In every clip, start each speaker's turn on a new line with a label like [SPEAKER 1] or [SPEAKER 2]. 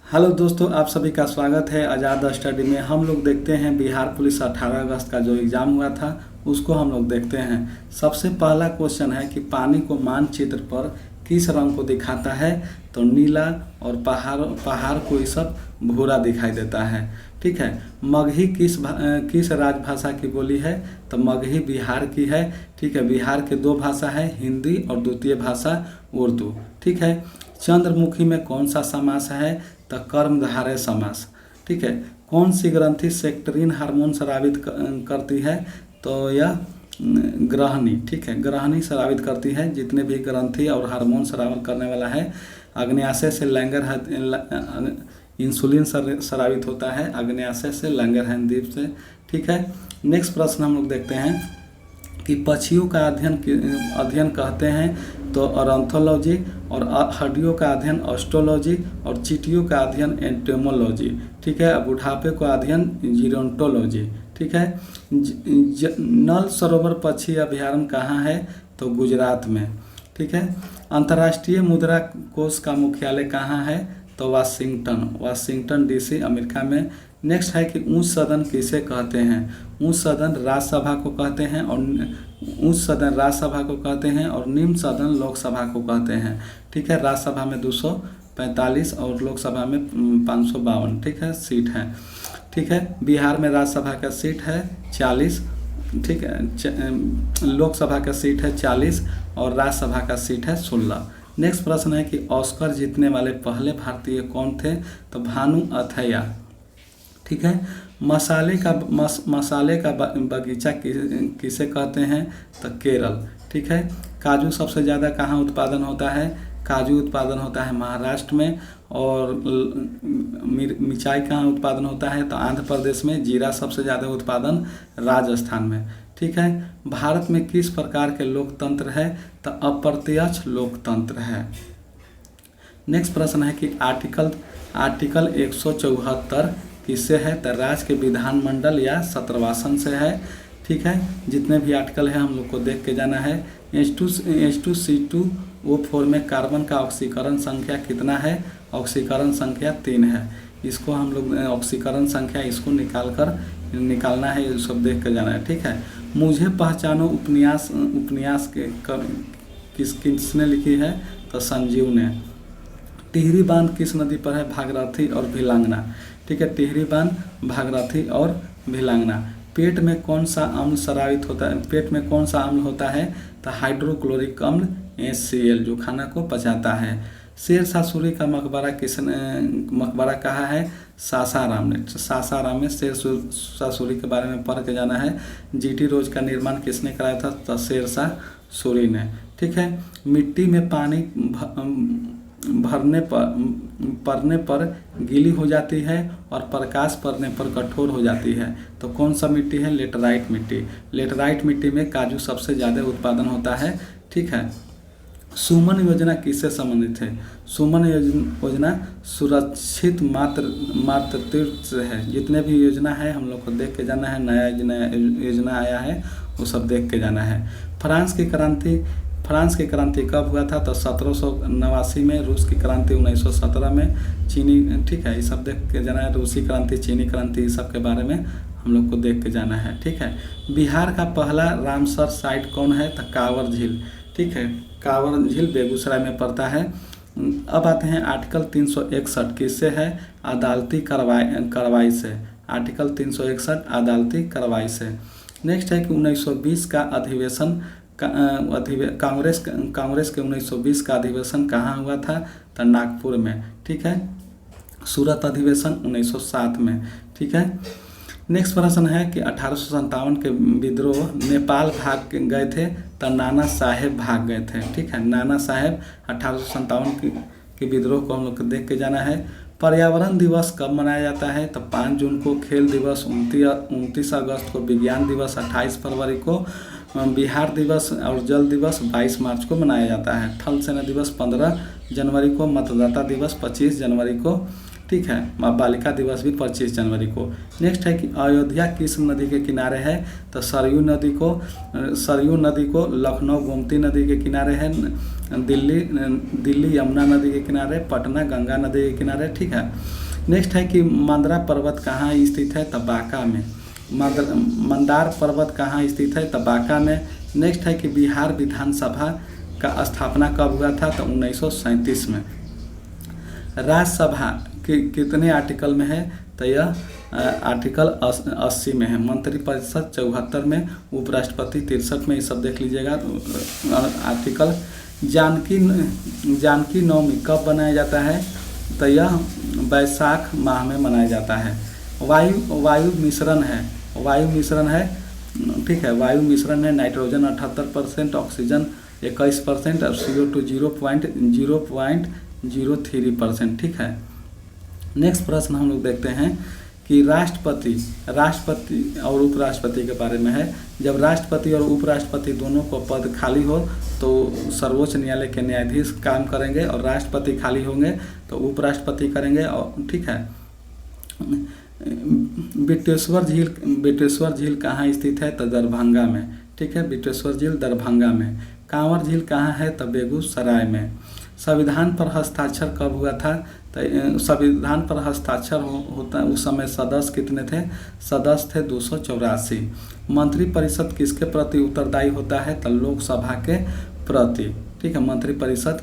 [SPEAKER 1] Hello दोस्तों, आप सभी का स्वागत है आज़ाद स्टडी में। हम लोग देखते हैं बिहार पुलिस 18 अगस्त का जो एग्ज़ाम हुआ था उसको हम लोग देखते हैं। सबसे पहला क्वेश्चन है कि पानी को मानचित्र पर किस रंग को दिखाता है? तो नीला, और पहाड़ को ये सब भूरा दिखाई देता है। ठीक है। मगही किस राजभाषा की बोली है? तो मगही बिहार की है। ठीक है। बिहार के दो भाषा है, हिंदी और द्वितीय भाषा उर्दू। ठीक है। चंद्रमुखी में कौन सा समास है? तो कर्मधारय समास। ठीक है। कौन सी ग्रंथि सेक्टरीन हार्मोन स्रावित करती है? तो यह ग्रहणी। ठीक है। ग्रहणी स्रावित करती है। जितने भी ग्रंथि और हार्मोन स्रावित करने वाला है, अग्न्याशय से लैंगर इंसुलिन स्रावित होता है, अग्न्याशय से लैंगरहैंस द्वीप से। ठीक है। नेक्स्ट प्रश्न हम लोग देखते हैं कि पक्षियों का अध्ययन कहते हैं तो ऑर्थोलॉजी, और हड्डियों का अध्ययन ऑस्टोलॉजी, और चींटियों का अध्ययन एंटोमोलॉजी। ठीक है। बुढ़ापे का अध्ययन जीरोंटोलॉजी। ठीक है। नल सरोवर पक्षी अभयारण्य कहाँ है? तो गुजरात में। ठीक है। अंतर्राष्ट्रीय मुद्रा कोष का मुख्यालय कहाँ है? तो वाशिंगटन डीसी अमेरिका में। नेक्स्ट है कि उच्च सदन किसे कहते हैं? उच्च सदन राज्यसभा को कहते हैं, और निम्न सदन लोकसभा को कहते हैं। ठीक है। राज्यसभा में 245 और लोकसभा में 552। ठीक है, सीट है। ठीक है। बिहार में राज्यसभा का सीट है 40। ठीक है। लोकसभा का सीट है 40 और राज्यसभा का सीट है 16। नेक्स्ट प्रश्न है कि ऑस्कर जीतने वाले पहले भारतीय कौन थे? तो भानु अथैया। ठीक है। मसाले का बगीचा किसे कहते हैं? तो केरल। ठीक है। काजू सबसे ज़्यादा कहाँ उत्पादन होता है? काजू उत्पादन होता है महाराष्ट्र में। और मिर्चाई कहाँ उत्पादन होता है? तो आंध्र प्रदेश में। जीरा सबसे ज़्यादा उत्पादन राजस्थान में। ठीक है। भारत में किस प्रकार के लोकतंत्र है? तो अप्रत्यक्ष लोकतंत्र है। नेक्स्ट प्रश्न है कि आर्टिकल 174 किससे है? तो राज्य के विधानमंडल या सत्रवासन से है। ठीक है। जितने भी आर्टिकल है हम लोग को देख के जाना है। H2CO4 में कार्बन का ऑक्सीकरण संख्या कितना है? ऑक्सीकरण संख्या 3 है। इसको हम लोग ऑक्सीकरण संख्या इसको निकालना है, ये सब देख के जाना है। ठीक है। मुझे पहचानो उपन्यास किसने लिखी है? तो संजीव ने। टिहरी बांध किस नदी पर है? भागीरथी और भिलांगना। ठीक है। टिहरी बांध, भागीरथी और भिलांगना। पेट में कौन सा अम्ल स्रावित होता है? पेट में कौन सा अम्ल होता है? तो हाइड्रोक्लोरिक अम्ल HCl, जो खाना को पचाता है। शेरशाह सूरी का मकबरा कहाँ है? सासाराम में। सासाराम में शेरशाह सूरी के बारे में पढ़ के जाना है। GT रोड का निर्माण किसने कराया था? तो शेरशाह सूरी ने। ठीक है। मिट्टी में पानी पड़ने पर गीली हो जाती है और प्रकाश पड़ने पर कठोर हो जाती है। तो कौन सा मिट्टी है? लेटराइट मिट्टी। लेटराइट मिट्टी में काजू सबसे ज़्यादा उत्पादन होता है। ठीक है। सुमन योजना किससे संबंधित है? सुमन योजना सुरक्षित मातृत्व से है। जितने भी योजना है हम लोग को देख के जाना है। नया योजना आया है वो सब देख के जाना है। फ्रांस की क्रांति कब हुआ था? तो 1789 में। रूस की क्रांति 1917 में। चीनी। ठीक है। ये सब देख के जाना है। रूसी क्रांति, चीनी क्रांति, इस सब के बारे में हम लोग को देख के जाना है। ठीक है। बिहार का पहला रामसर साइट कौन है? तो कांवर झील। ठीक है। कांवर झील बेगूसराय में पड़ता है। अब आते हैं आर्टिकल 361 किससे है? अदालती कार्रवाई से। आर्टिकल 361 अदालती कार्रवाई से। नेक्स्ट है कि 1920 का अधिवेशन कांग्रेस के 1920 का अधिवेशन कहाँ हुआ था? तो नागपुर में। ठीक है। सूरत अधिवेशन 1907 में। ठीक है। नेक्स्ट प्रश्न है कि 1857 के विद्रोह नेपाल भाग गए थे तो नाना साहेब भाग गए थे। ठीक है। नाना साहेब 1857 के विद्रोह को हम लोग देख के जाना है। पर्यावरण दिवस कब मनाया जाता है? तो 5 जून को। खेल दिवस 29 अगस्त को। विज्ञान दिवस 28 फरवरी को। बिहार दिवस और जल दिवस 22 मार्च को मनाया जाता है। थल सेना दिवस 15 जनवरी को। मतदाता दिवस 25 जनवरी को। ठीक है। बालिका दिवस भी 25 जनवरी को। नेक्स्ट है कि अयोध्या किस नदी के किनारे है? तो सरयू नदी को लखनऊ गोमती नदी के किनारे है। दिल्ली दिल्ली यमुना नदी के किनारे, पटना गंगा नदी के किनारे, ठीक है। नेक्स्ट है कि मंदरा पर्वत कहाँ स्थित है, तो बांका में। मंदार पर्वत कहाँ स्थित है, तो बांका में। नेक्स्ट है कि बिहार विधानसभा का स्थापना कब हुआ था, तो 1937 में। राज्यसभा कितने आर्टिकल में है, तो यह आर्टिकल 80 में है। मंत्रिपरिषद 74 में, उपराष्ट्रपति 63 में, ये सब देख लीजिएगा आर्टिकल। जानकी नवमी कब मनाया जाता है, तो यह वैशाख माह में मनाया जाता है। वायु मिश्रण है, ठीक है। वायु मिश्रण है, नाइट्रोजन 78%, ऑक्सीजन 21% और CO2 0.03%, ठीक है। नेक्स्ट प्रश्न हम लोग देखते हैं कि राष्ट्रपति और उपराष्ट्रपति के बारे में है। जब राष्ट्रपति और उपराष्ट्रपति दोनों को पद खाली हो तो सर्वोच्च न्यायालय के न्यायाधीश काम करेंगे, और राष्ट्रपति खाली होंगे तो उपराष्ट्रपति करेंगे, और ठीक है। बिटेश्वर झील कहाँ स्थित है, तो दरभंगा में, ठीक है। बिटेश्वर झील दरभंगा में। कांवर झील कहाँ है, तो बेगूसराय में। संविधान पर हस्ताक्षर कब हुआ था, तो संविधान पर हस्ताक्षर होता उस समय सदस्य कितने थे, सदस्य थे 284। मंत्रिपरिषद किसके प्रति उत्तरदायी होता है, तो लोकसभा के प्रति, ठीक है, मंत्रिपरिषद।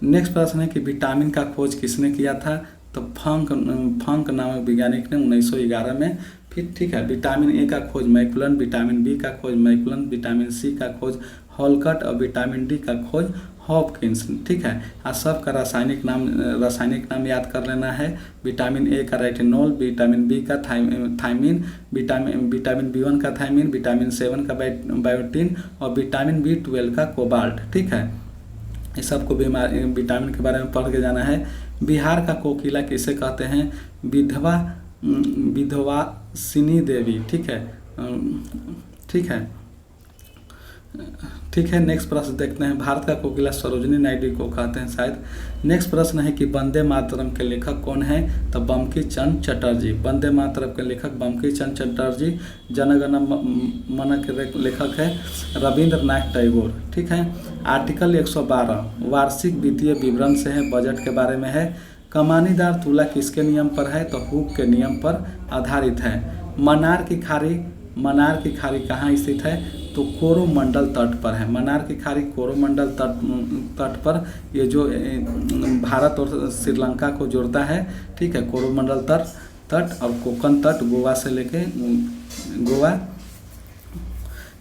[SPEAKER 1] नेक्स्ट प्रश्न है कि विटामिन का खोज किसने किया था, तो फंक नामक वैज्ञानिक ने 1911 में। फिर ठीक है, विटामिन ए का खोज मैकुलन, विटामिन बी का खोज मैकुलन, विटामिन सी का खोज हॉलकट और विटामिन डी का खोज हॉपकिंस, ठीक है। आप सबका रासायनिक नाम याद कर लेना है। विटामिन ए का रेटिनॉल, विटामिन बी का थायमिन, विटामिन B1 का थायमिन, विटामिन 7 का बायोटिन और विटामिन B12 का कोबाल्ट, ठीक है। इस सबको विटामिन के बारे में पढ़ के जाना है। बिहार का कोकिला किसे कहते हैं, विधवासिनी देवी, ठीक है, ठीक है। नेक्स्ट प्रश्न देखते हैं, भारत का कोकिला सरोजिनी नायडू को कहते हैं शायद। नेक्स्ट प्रश्न है कि वंदे मातरम के लेखक कौन है, तो बंकिम चंद्र चटर्जी। वंदे मातरम के लेखक बंकिम चंद्र चटर्जी। जनगण मन के लेखक है रविंद्रनाथ टैगोर, ठीक है। आर्टिकल 112 वार्षिक वित्तीय विवरण से है, बजट के बारे में है। कमानीदार तुला किसके नियम पर है, तो हुक के नियम पर आधारित है। मन्नार की खाड़ी कहाँ स्थित है, तो कोरोमंडल तट पर है। मन्नार की खाड़ी कोरोमंडल तट पर, ये जो भारत और श्रीलंका को जोड़ता है, ठीक है। कोरोमंडल तट और कोकण तट गोवा से लेके गोवा,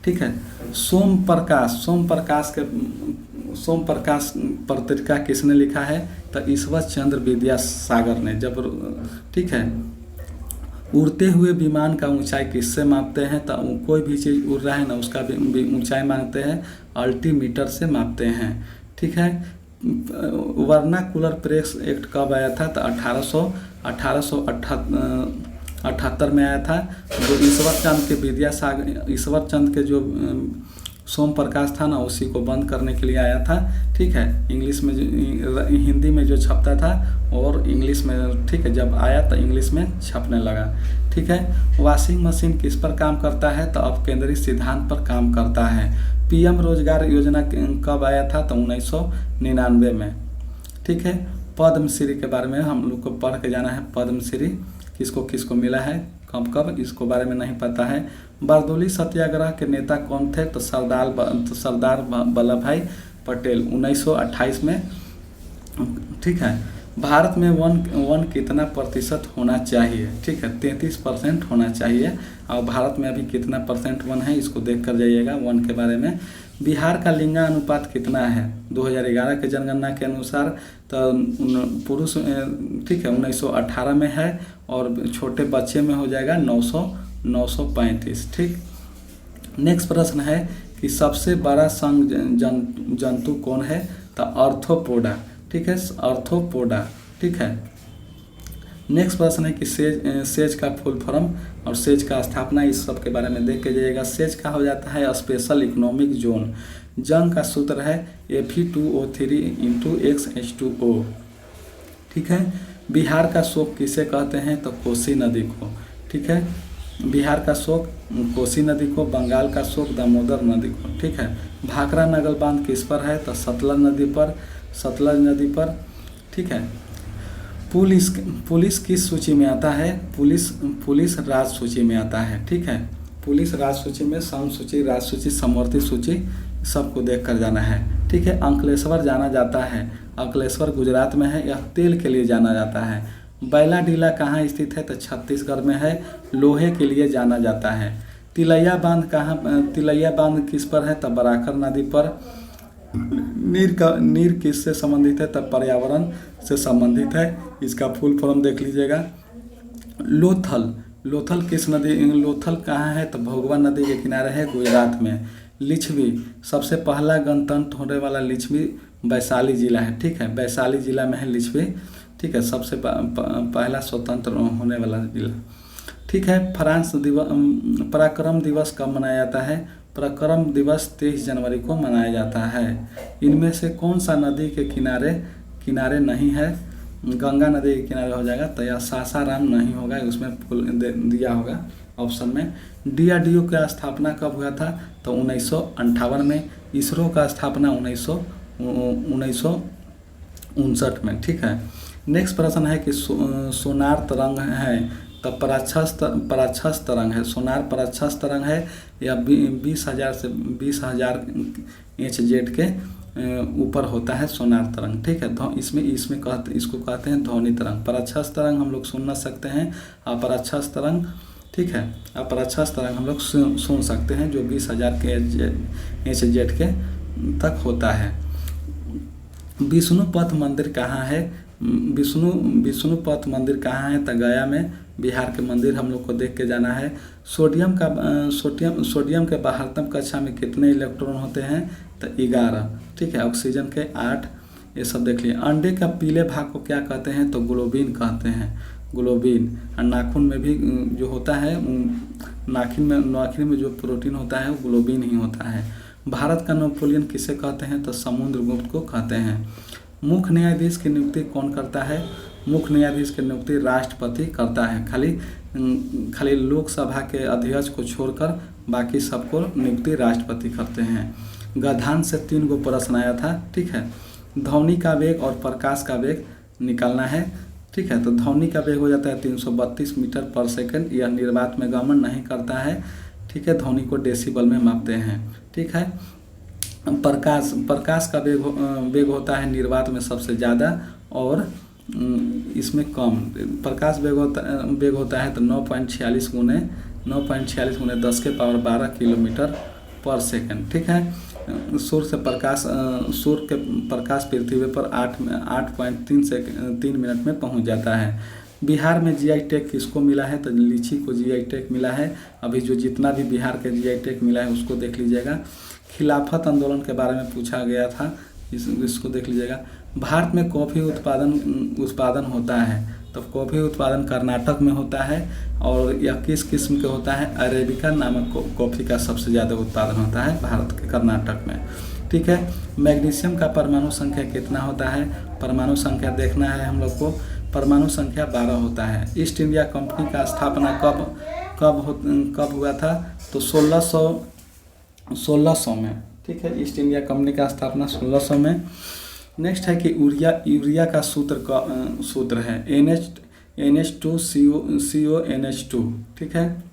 [SPEAKER 1] ठीक है। सोम प्रकाश पत्रिका किसने लिखा है, तो ईश्वर चंद्र विद्यासागर ने। जब, ठीक है। उड़ते हुए विमान का ऊंचाई किससे मापते हैं, तो कोई भी चीज़ उड़ रहा है ना, उसका भी ऊंचाई मापते हैं अल्टीमीटर से मापते हैं, ठीक है। वर्नाकुलर प्रेस एक्ट कब आया था, तो 1878 में आया था। जो ईश्वर चंद्र के जो सोम प्रकाश था ना, उसी को बंद करने के लिए आया था, ठीक है। इंग्लिश में हिंदी में जो छपता था और इंग्लिश में, ठीक है, जब आया तो इंग्लिश में छपने लगा, ठीक है। वॉशिंग मशीन किस पर काम करता है, तो अपकेंद्री सिद्धांत पर काम करता है। PM रोजगार योजना कब आया था, तो 1999 में, ठीक है। पद्मश्री के बारे में हम लोग को पढ़ के जाना है। पद्मश्री किसको किसको मिला है, कब, इसको बारे में नहीं पता है। बारदोली सत्याग्रह के नेता कौन थे, तो सरदार वल्लभ भाई पटेल 1928 में, ठीक है। भारत में वन कितना प्रतिशत होना चाहिए, ठीक है, 33% होना चाहिए। और भारत में अभी कितना % वन है, इसको देख कर जाइएगा वन के बारे में। बिहार का लिंगानुपात कितना है, 2011 के जनगणना के अनुसार, तो पुरुष, ठीक है, 1918 में है, और छोटे बच्चे में हो जाएगा 935, ठीक। नेक्स्ट प्रश्न है कि सबसे बड़ा संघ जंतु कौन है, तो आर्थ्रोपोडा, ठीक है, आर्थ्रोपोडा, ठीक है। नेक्स्ट प्रश्न है कि सेज का फुल फॉर्म और सेज का स्थापना, इस सब के बारे में देख के जाइएगा। सेज का हो जाता है स्पेशल इकोनॉमिक जोन। जंग का सूत्र है Fe2O3 × X ठीक है। बिहार का शोक किसे कहते हैं, तो कोसी नदी को, ठीक है। बिहार का शोक कोसी नदी को, बंगाल का शोक दामोदर नदी को। ठीक है, भाखड़ा नगर बांध किस पर है? तो सतलज नदी पर, सतलज नदी पर। ठीक है, पुलिस किस सूची में आता है? पुलिस राज सूची में आता है। ठीक है, पुलिस राज सूची में सम सूची, राज सूची, समवर्ती सूची सबको देख कर जाना है। ठीक है, अंकलेश्वर जाना जाता है, अंकलेश्वर गुजरात में है, यह तेल के लिए जाना जाता है। बैला डीला कहाँ स्थित है? तो छत्तीसगढ़ में है, लोहे के लिए जाना जाता है। तिलैया बांध कहाँ, तिलैया बांध किस पर है? तो बराकर नदी पर। नीर किससे संबंधित है? तब पर्यावरण से संबंधित है। इसका फुल फॉर्म देख लीजिएगा। लोथल किस नदी, लोथल कहाँ है? तो भोगवा नदी के किनारे है, गुजरात में। लिच्छवी, सबसे पहला गणतंत्र होने वाला लिच्छवी वैशाली जिला है। ठीक है, वैशाली जिला में है लिच्छवी। ठीक है, सबसे पहला स्वतंत्र होने वाला जिला। ठीक है, फ्रांस पराक्रम दिवस कब मनाया जाता है? पराक्रम दिवस 23 जनवरी को मनाया जाता है। इनमें से कौन सा नदी के किनारे नहीं है? गंगा नदी के किनारे हो जाएगा, तो यह सासाराम नहीं होगा, उसमें दिया होगा ऑप्शन में। DRDO का स्थापना कब हुआ था? तो 1958 में। इसरो का स्थापना 1959 में। ठीक है, नेक्स्ट प्रश्न है कि सोनार तरंग है तो पराच्छस तरंग है, सोनार पराच्छस तरंग है या 20,000 से 20,000 HZ के ऊपर होता है सोनार तरंग। ठीक है, इसमें इसको कहते हैं ध्वनि तरंग। पराच्छस तरंग हम लोग सुन न सकते हैं, अपराच्छस तरंग। ठीक है, अपराच्छस तरंग हम लोग सुन सकते हैं जो 20,000 के HZ के तक होता है। विष्णुपथ मंदिर कहाँ है? विष्णुपथ मंदिर कहाँ है? तो गया में, बिहार के मंदिर हम लोग को देख के जाना है। सोडियम के 72 कक्षा में कितने इलेक्ट्रॉन होते हैं? तो 11। ठीक है, ऑक्सीजन के 8। ये सब देख लिए। अंडे का पीले भाग को क्या कहते हैं? तो ग्लोबिन कहते हैं, ग्लोबिन। और नाखून में भी जो होता है, नाखून में जो प्रोटीन होता है वो ग्लोबिन ही होता है। भारत का नेपोलियन किसे कहते हैं? तो समुद्रगुप्त को कहते हैं। मुख्य न्यायाधीश की नियुक्ति कौन करता है? मुख्य न्यायाधीश की नियुक्ति राष्ट्रपति करता है। खाली लोकसभा के अध्यक्ष को छोड़कर बाकी सबको नियुक्ति राष्ट्रपति करते हैं। गधान से 3 गो प्रश्न आया था। ठीक है, ध्वनि का वेग और प्रकाश का वेग निकालना है। ठीक है, तो ध्वनि का वेग हो जाता है 332 मीटर पर सेकंड। यह निर्वात में गमन नहीं करता है। ठीक है, ध्वनि को डेसिबल में मापते हैं। ठीक है, प्रकाश का वेग होता है निर्वात में सबसे ज़्यादा और इसमें कम। प्रकाश वेग होता है तो 9.46 गुने 10 के पावर 12 किलोमीटर पर सेकंड। ठीक है, सूर्य के प्रकाश पृथ्वी पर 8.3 मिनट में पहुंच जाता है। बिहार में GI टैग किसको मिला है? तो लीची को GI टैग मिला है। अभी जो जितना भी बिहार के GI टैग मिला है उसको देख लीजिएगा। खिलाफत आंदोलन के बारे में पूछा गया था, इसको देख लीजिएगा। भारत में कॉफ़ी उत्पादन होता है तो कॉफ़ी उत्पादन कर्नाटक में होता है और यह किस किस्म के होता है? अरेबिका नामक कॉफ़ी का सबसे ज़्यादा उत्पादन होता है भारत के कर्नाटक में। ठीक है, मैग्नीशियम का परमाणु संख्या कितना होता है? परमाणु संख्या देखना है हम लोग को। परमाणु संख्या 12 होता है। ईस्ट इंडिया कंपनी का स्थापना कब हुआ था? तो 1600 में। ठीक है, ईस्ट इंडिया कंपनी का स्थापना 1600 में। नेक्स्ट है कि यूरिया का सूत्र है NH2CONH2। ठीक है,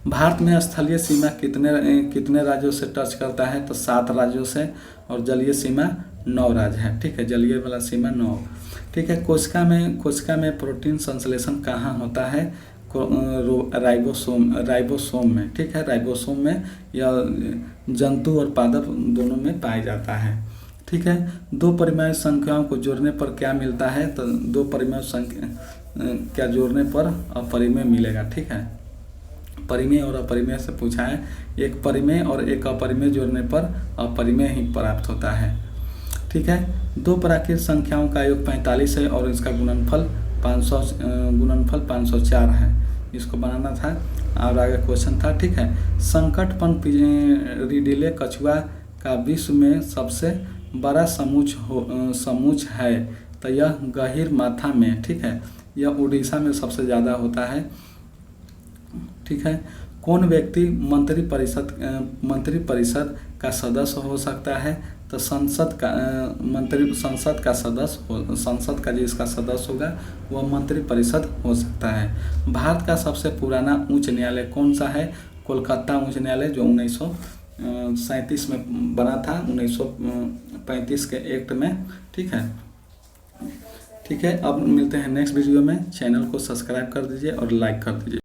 [SPEAKER 1] भारत में स्थलीय सीमा कितने राज्यों से टच करता है? तो 7 राज्यों से और जलीय सीमा 9 राज्य है। ठीक है, जलीय वाला सीमा 9। ठीक है, कोशिका में प्रोटीन संश्लेषण कहाँ होता है? राइबोसोम में। ठीक है, राइबोसोम में यह जंतु और पादप दोनों में पाया जाता है। ठीक है, 2 परिमेय संख्याओं को जोड़ने पर क्या मिलता है? तो 2 परिमेय संख्या क्या जोड़ने पर अपरिमेय मिलेगा। ठीक है, परिमेय और अपरिमेय से पूछा है। एक परिमेय और एक अपरिमेय जोड़ने पर अपरिमेय ही प्राप्त होता है। ठीक है, 2 प्राकृत संख्याओं का योग 45 है और इसका गुणनफल 504 है। इसको बनाना था और आगे क्वेश्चन था। ठीक है, संकटपन रिडिले कछुआ का विश्व में सबसे बड़ा समूच है तो यह गहीर माथा में। ठीक है, यह उड़ीसा में सबसे ज़्यादा होता है। ठीक है। कौन व्यक्ति मंत्री परिषद का सदस्य हो सकता है? तो संसद का जिसका सदस्य होगा वह मंत्री परिषद हो सकता है। भारत का सबसे पुराना उच्च न्यायालय कौन सा है? कोलकाता उच्च न्यायालय, जो 1937 में बना था, 1935 के एक्ट में। ठीक है। अब मिलते हैं नेक्स्ट वीडियो में। चैनल को सब्सक्राइब कर दीजिए और लाइक कर दीजिए।